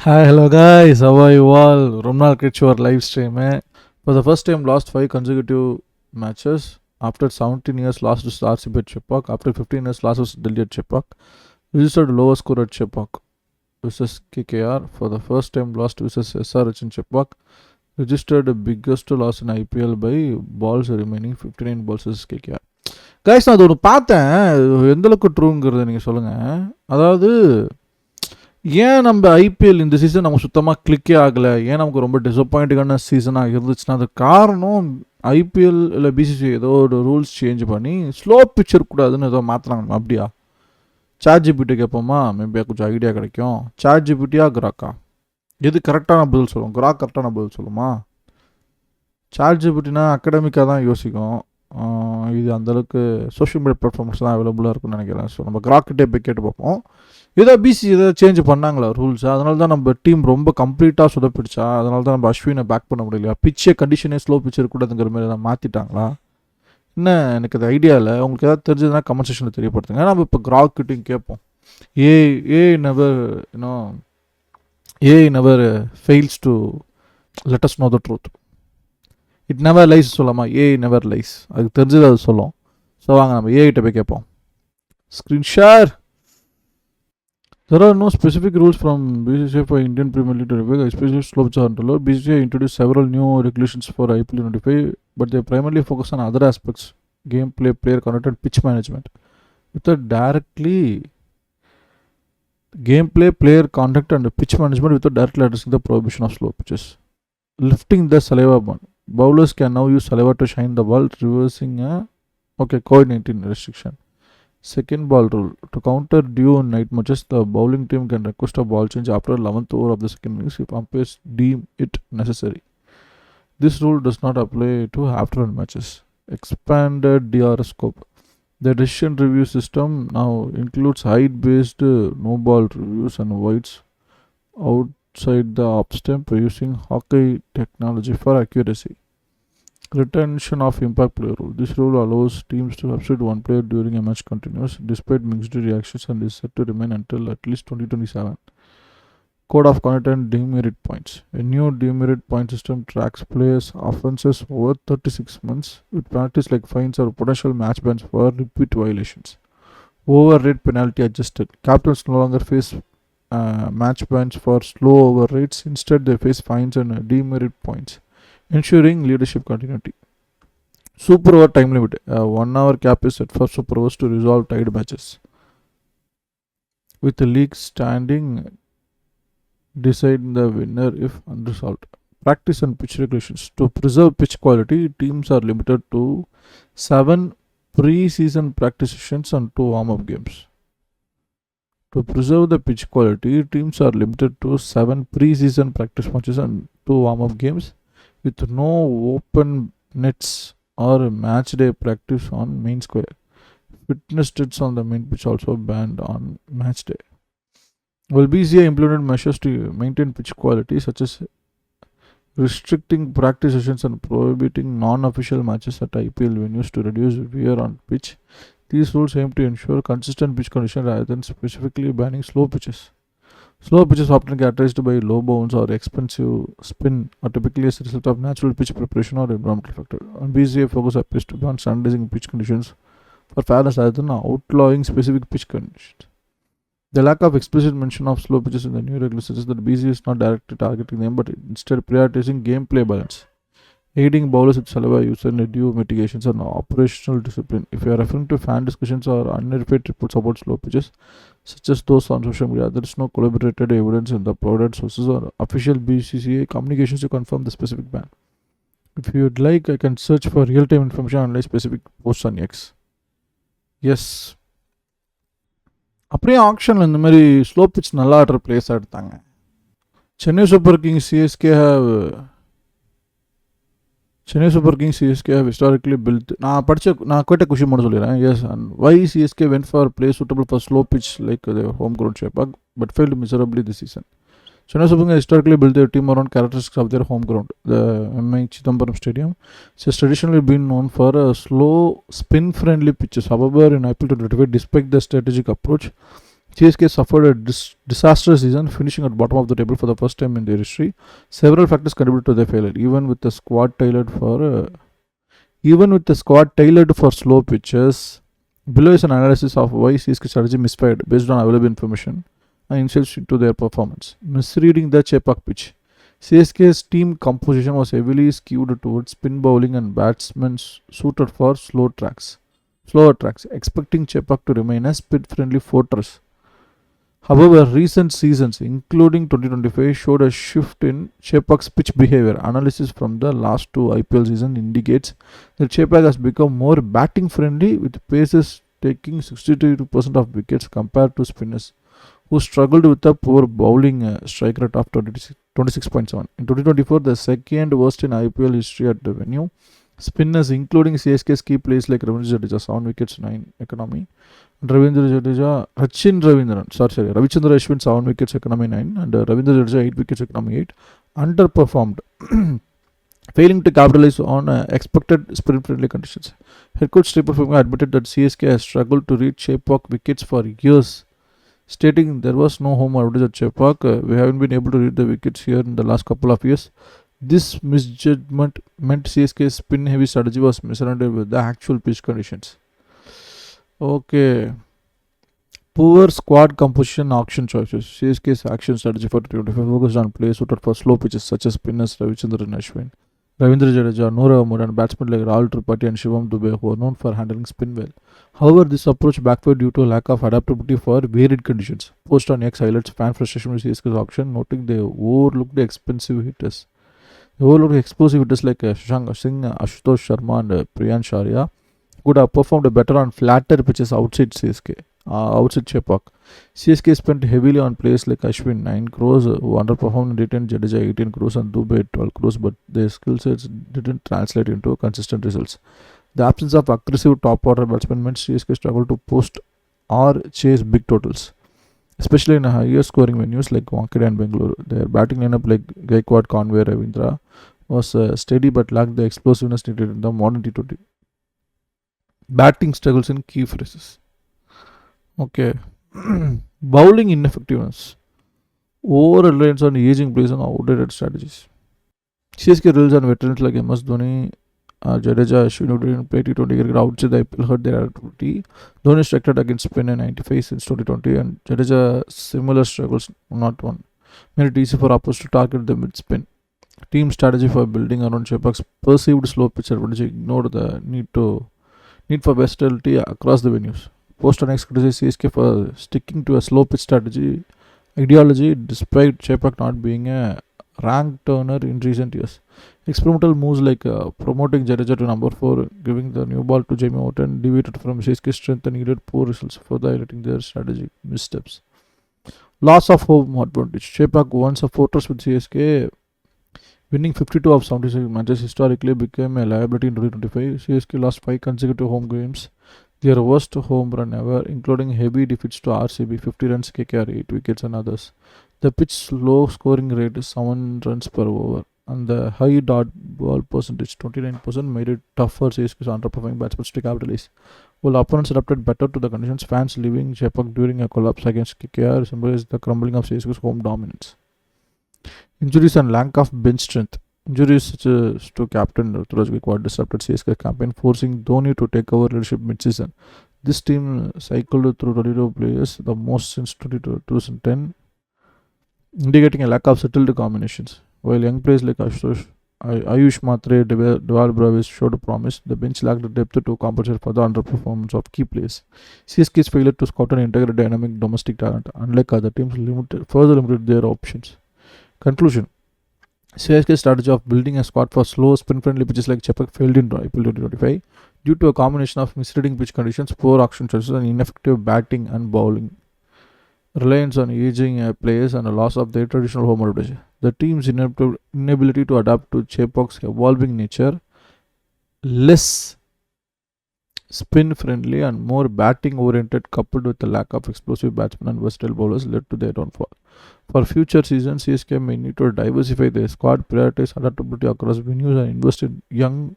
Hi, hello guys. How are you all? ரொம்ப நாள் கழிச்சு ஒரு live stream. For the first time, lost 5 consecutive matches. After 17 years, lost to RCB at Chepauk. After 15 years, lost to Delhi at Chepauk. Registered lowest score at Chepauk versus KKR. For the first time, lost versus SRH in Chepauk. Registered the biggest loss in IPL by balls remaining 59 balls versus KKR. Guys நான் அது ஒன்று பார்த்தேன். எந்தளவுக்கு ட்ரூங்கிறத நீங்கள் சொல்லுங்கள். அதாவது ஏன் நம்ம ஐபிஎல் இந்த சீசன் நமக்கு சுத்தமாக கிளிக்கே ஆகலை, ஏன் நமக்கு ரொம்ப டிசப்பாயிண்டிங்கான சீசனாக இருந்துச்சுன்னா அது காரணம் ஐபிஎல் இல்லை பிசிசி ஏதோ ஒரு ரூல்ஸ் சேஞ்ச் பண்ணி ஸ்லோ பிச் இருக்கக்கூடாதுன்னு ஏதோ மாற்றினாங்க. அப்படியா? சாட் ஜிபிடி கேட்போமா? மேபி கொஞ்சம் ஐடியா கிடைக்கும். சாட் ஜிபிடியா கிராக்கா? எது கரெக்டான பதில் சொல்லும்? கிராக் கரெக்டான பதில் சொல்லுமா? சாட் ஜிபிடினா அகடமிக்காக தான் யோசிக்கும். இது அந்தளவுக்கு சோஷியல் மீடியா பிளாட்ஃபார்ம்ஸ் தான் அவைலபிளாக இருக்குன்னு நினைக்கிறேன். ஸோ நம்ம கிராக்கிட்டே போய் கேட்டு பார்ப்போம். ஏதோ பிசி ஏதாவது சேஞ்ச் பண்ணாங்களா ரூல்ஸ்? அதனால தான் நம்ம டீம் ரொம்ப கம்ப்ளீட்டாக சொதப்பிடுச்சா? அதனால தான் நம்ம அஸ்வினை பேக் பண்ண முடியலையா? பிச்சே கண்டிஷனே ஸ்லோ பிச் இருக்கக்கூடாதுங்கிற மாதிரி தான் மாற்றிட்டாங்களா? என்ன எனக்கு அது ஐடியா இல்லை. உங்களுக்கு ஏதாவது தெரிஞ்சதுன்னா கமெண்ட் செக்ஷனில் தெரியப்படுத்துங்க. நம்ம இப்போ கிராக்கிட்டையும் கேட்போம். A never fails to let us know the truth. It never lies சொல்லாமா? Never lies. அதுக்கு தெரிஞ்சது அது சொல்லும். ஸோ வாங்க நம்ம கிட்ட போய் கேட்போம். Screen share. There are no specific rules from BCCI for Indian Premier League to revive, especially slow pitch control. BCCI introduced several new regulations for IPL 25, but they primarily focus on other aspects: gameplay, player conduct, and pitch management. Without gameplay, player conduct, and pitch management without directly addressing the prohibition of slow pitches. Lifting the saliva ban. Bowlers can now use saliva to shine the ball, reversing a COVID-19 restriction. Second ball rule. To counter due night matches, the bowling team can request a ball change after 11th over of the second innings if umpires deem it necessary. This rule does not apply to afternoon matches. Expanded DRS scope. The decision review system now includes height-based no ball reviews and wides outside the off stump using hockey technology for accuracy. Retention of impact player rule. This rule allows teams to substitute one player during a match continuous despite mixed reactions and is set to remain until at least 2027. Code of conduct and demerit points. A new demerit point system tracks players' offenses over 36 months with penalties like fines or potential match bans for repeat violations. Overrate penalty adjusted. Captains no longer face match bans for slow overrates. Instead, they face fines and demerit points, ensuring leadership continuity. Super over time limit. 1 hour cap is set for super overs to resolve tied matches. With the league standing, decide the winner if unresolved. Practice and pitch regulations. To preserve pitch quality, teams are limited to 7 pre-season practice sessions and 2 warm-up games. To preserve the pitch quality, teams are limited to 7 pre-season practice matches and 2 warm-up games, with no open nets or match day practice on main square. Fitness tests on the main pitch also banned on match day. Well, BCCI implemented measures to maintain pitch quality, such as restricting practice sessions and prohibiting non-official matches at IPL venues to reduce wear on pitch. These rules aim to ensure consistent pitch conditions rather than specifically banning slow pitches. Slow pitches, often characterized by low bounce or expensive spin, are typically as a result of natural pitch preparation or environmental factor. And BCCI focus appears to be on standardizing pitch conditions for fairness rather than outlawing specific pitch conditions. The lack of explicit mention of slow pitches in the new regulations suggests that BCCI is not directly targeting them, but instead prioritizing gameplay balance, aiding bowlers with saliva use and due mitigations and operational discipline. If you are referring to fan discussions or unverified reports about slow pitches, such as those on social media, there is no corroborated evidence in the provided sources or official BCCI communications to confirm the specific ban. If you would like, I can search for real-time information on specific posts on X. Yes. அப்படியே ஆக்ஷனில் இந்த மாதிரி slow pitch நல்லா ஆடுற பிளேஸாக எடுத்தாங்க. Chennai Super Kings CSK have historically built. நான் கேட்ட குஷி மட்டும் சொல்லிடுறேன். Yes, and why CSK went for play suitable for slow pitch like home ground Chepauk but failed miserably this season. Chennai Super Kings historically built their team around characteristics of their home ground, the M.I. Chidambaram Stadium. It has traditionally been known for slow, spin-friendly pitches. However, in IPL 2025, despite the strategic approach, CSK suffered a disastrous season, finishing at bottom of the table for the first time in their history. Several factors contributed to their failure, even with the squad tailored for slow pitches. Below is an analysis of why CSK strategy misfired based on available information and insights into their performance. Misreading the Chepak pitch. CSK's team composition was heavily skewed towards spin bowling and batsmen suited for slower tracks, expecting Chepak to remain a spin-friendly fortress. However, recent seasons, including 2025, showed a shift in Chepak's pitch behavior. Analysis from the last two IPL seasons indicates that Chepak has become more batting friendly, with paces taking 62% of wickets compared to spinners, who struggled with a poor bowling strike rate of 26.7. In 2024, the second worst in IPL history at the venue, spinners, including CSK's key players like Ravindra Jadeja, 7 wickets, 9 economy, Ravindra Jadeja, Ravichandra Ashwin 7 wickets, economy 9, and Ravindra Jadeja 8 wickets, economy 8, underperformed, failing to capitalize on expected spin-friendly conditions. Head coach Stephen Furman admitted that CSK has struggled to reach Chepak wickets for years, stating there was no home advantage at Chepak. We haven't been able to read the wickets here in the last couple of years. This misjudgment meant CSK's spin-heavy strategy was misaligned with the actual pitch conditions. Okay. Poor squad composition auction choices. CSK's action strategy for 2025 focused on players suited for slow pitches such as spinners Ravichandra and Ashwin, Ravindra Jadeja, Noor Ahmed, and batsmen like Rahul Tripathi and Shivam Dubey, who are known for handling spin well. However, this approach backfired due to a lack of adaptability for varied conditions. Post on X highlights fan frustration with CSK's auction, noting they overlooked the expensive hitters. They overlooked explosive hitters like Shashank Singh, Ashutosh Sharma, and Priyan Sharia could have performed better on flatter pitches outside outside Chepak. CSK spent heavily on players like Ashwin 9 crores, who underperformed and retained Jadeja 18 crores and Dubey 12 crores, but their skill sets didn't translate into consistent results. The absence of aggressive top order batsmen meant CSK struggled to post or chase big totals, especially in higher scoring venues like Wankhede and Bengaluru. Their batting lineup like Gaikwad, Conway, Ravindra was steady but lacked the explosiveness needed in the modern T20. Batting struggles in key phases. Okay. Bowling ineffectiveness. Over reliance on aging players and outdated strategies. CSK relies on veterans like MS Dhoni, Jadeja, Ashwin, who didn't play T20 cricket outside the IPL, hurt their activity. Dhoni struck against spin in 95 since 2020, and Jadeja similar struggles, not one. Made it easy for opponents to target them with spin. Team strategy for building around Chepak's perceived slow pitch advantage ignored the need for versatility across the venues. Post on X criticized CSK for sticking to a slow pitch strategy ideology despite Chepak not being a rank turner in recent years. Experimental moves like promoting Jadeja to number 4, giving the new ball to Jamie Morton, deviated from CSK's strength and yielded poor results, further highlighting their strategic missteps. Loss of home advantage. Chepak, once a fortress with CSK, winning 52 of 76 matches, historically became a liability in 2025. CSK lost 5 consecutive home games, their worst home run ever, including heavy defeats to RCB, 50 runs, KKR, 8 wickets, and others. The pitch's low scoring rate is 7 runs per over, and the high dot ball percentage, 29%, made it tough for CSK's underperforming batsmen to capitalize. While opponents adapted better to the conditions, fans leaving Chepak during a collapse against KKR symbolized the crumbling of CSK's home dominance. Injuries and lack of bench strength. Injuries such as to captain Ruturaj Gaikwad disrupted CSK campaign, forcing Dhoni to take over leadership mid-season. This team cycled through 22 players, the most since 2010, indicating a lack of settled combinations. While young players like Ayush Matre, Deval Bravis showed promise, the bench lacked depth to compensate for the underperformance of key players. CSK's failure to scout and integrate dynamic domestic talent, unlike other teams, further limited their options. Conclusion. CSK's strategy of building a squad for slow, spin-friendly pitches like Chepak failed in IPL 2025 due to a combination of misleading pitch conditions, poor auction choices, and ineffective batting and bowling, reliance on aging players, and a loss of their traditional home advantage. The team's inability to adapt to Chepak's evolving nature, less spin-friendly and more batting-oriented, coupled with the lack of explosive batsmen and versatile bowlers, led to their downfall. For future seasons, CSK may need to diversify their squad, prioritize adaptability across venues, and invest in young,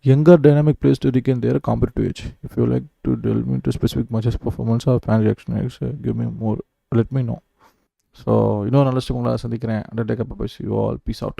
younger dynamic players to regain their competitive edge. If you like to delve into specific matches performance or fan reaction, give me more. Let me know. So, நல்ல stack உங்களை சந்திக்கிறேன். You all. Peace out.